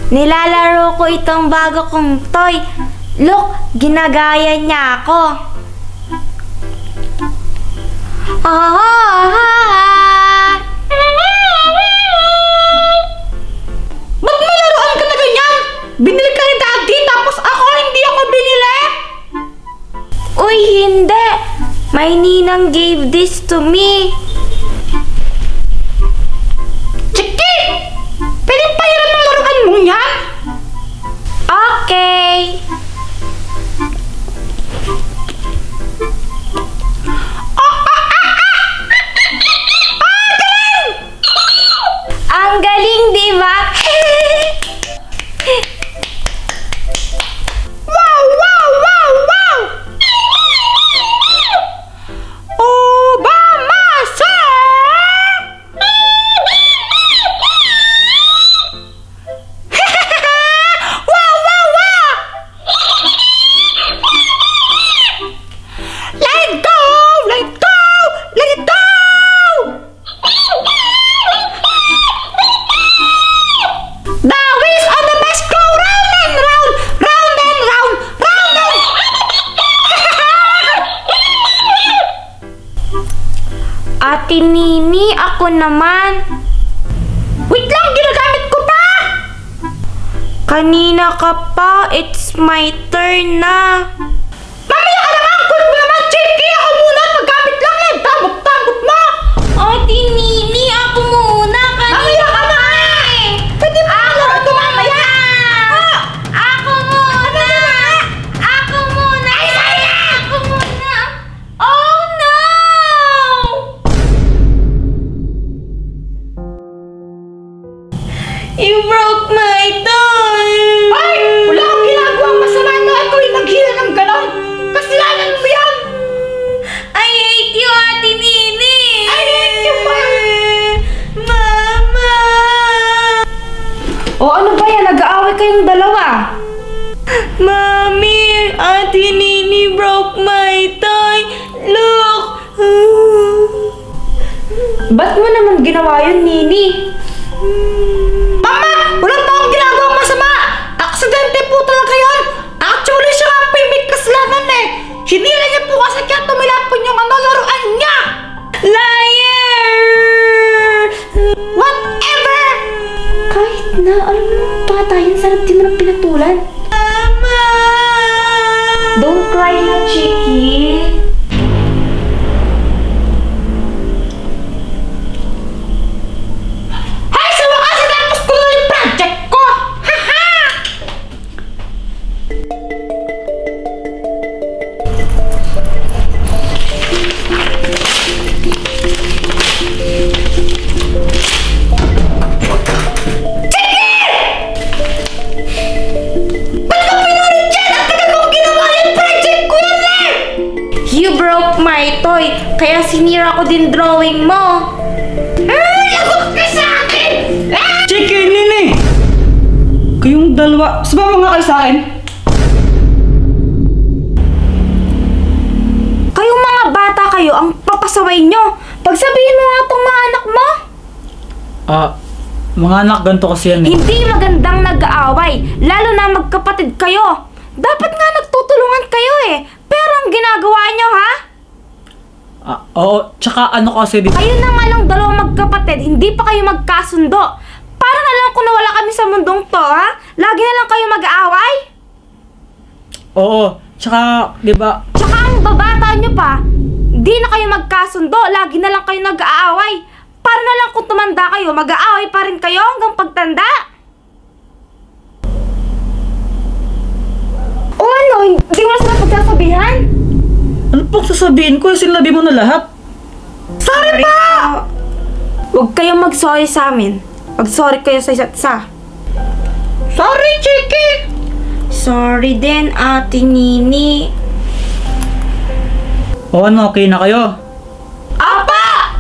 Nilalaro ko itong bago kong toy. Look, ginagaya niya ako. Ba't may laruan ka na ganyan? Binili ka ni Daddy tapos ako hindi ako binili? Uy, hindi. My ninang gave this to me. Chiki! Pwede pahiram ng laruan mong yan? Okay. Ang galing, di ba? Wow! Wow! Wow! Wow! Obama, sir! Wow! Wow! Wow! Let it go! Let it go! Let it go! The wheels on the bus go round and round, round and round, round and Ate Nini, ako naman. wait lang, ginagamit ko pa! Kanina ka pa. It's my turn na. Mamaya ka naman! Kulit mo naman, Chiki! Ako muna! Paggamit lang eh! Tambot-tambot mo! Ate Nini, ako muna. Mamaya ka na! Pwede mo ako ito mamaya! Ako muna. Ako muna. Ay, saya! Ako muna. Oh no! You broke my toy. Ay! Wala akong ginagawang masama na ikaw yung naghila ng ganon! Kasalanan mo yan! I hate you, Ate Nini. I hate you, Ma. Mama. O ano ba yan? Nag-aaway kayong dalawa. Mommy, Ate Nini broke my toy. Look. Ba't mo naman ginawa yun, Nini? Mama! Wala pa akong ginagawang masama! Aksidente po talaga yun! Actually, siya nga po yung may kasalanan eh! Hinila niya po kasi kaya tumilapon yung laruan niya! Liar! Whatever! Kahit na, alam mo, bata yan. Sarap din mo ng pinatulan. Mama! Don't cry na, Chiki. Hay! Sa wakas, natapos ko na yung project ko! Haha! You broke my toy, kaya sinira ko din drawing mo. Lagot ka sa akin! Chiki, Nini! Kayong dalawa, sumama nga kayo sa akin. Kayong mga bata kayo, ang papasaway nyo. Pagsabihin mo nga itong mga anak mo. Mga anak, ganito kasi yan eh. Hindi magandang nag-aaway, lalo na magkapatid kayo. Dapat nga nagtutulungan kayo eh. Pero ang ginagawa nyo, ha? Oo, tsaka ano kasi di... Kayo na nga lang dalawang magkapatid, hindi pa kayo magkasundo. Parang alam ko na wala kami sa mundong to, ha? Lagi na lang kayo mag-aaway. Oo, tsaka, di ba? Tsaka ang babata nyo pa, di na kayo magkasundo, lagi na lang kayo nag-aaway. Para na lang kung tumanda kayo, mag-aaway pa rin kayo hanggang pagtanda. O ano, hindi mo na sila pagsasabihan? Ano pong sasabihin ko? Sinabi mo na lahat. Sorry pa! Huwag kayong mag-sorry sa amin. Mag-sorry kayo sa isa't isa. Sorry, Chiki! Sorry din, Ate Nini. O ano, okay na kayo? Apa!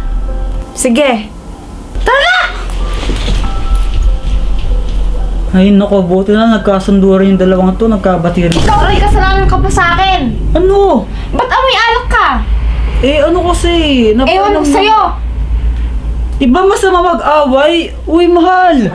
Sige. Tara! Ay, naku, buti na nagkasundo rin yung dalawang to, nagkabati rin. Ikaw, Roy, kasalanan ka pa sa akin. Ano? Ba't amoy alak ka? Eh, ano kasi? Ewan ko sa'yo. Di ba masama mag-away? Uy, mahal!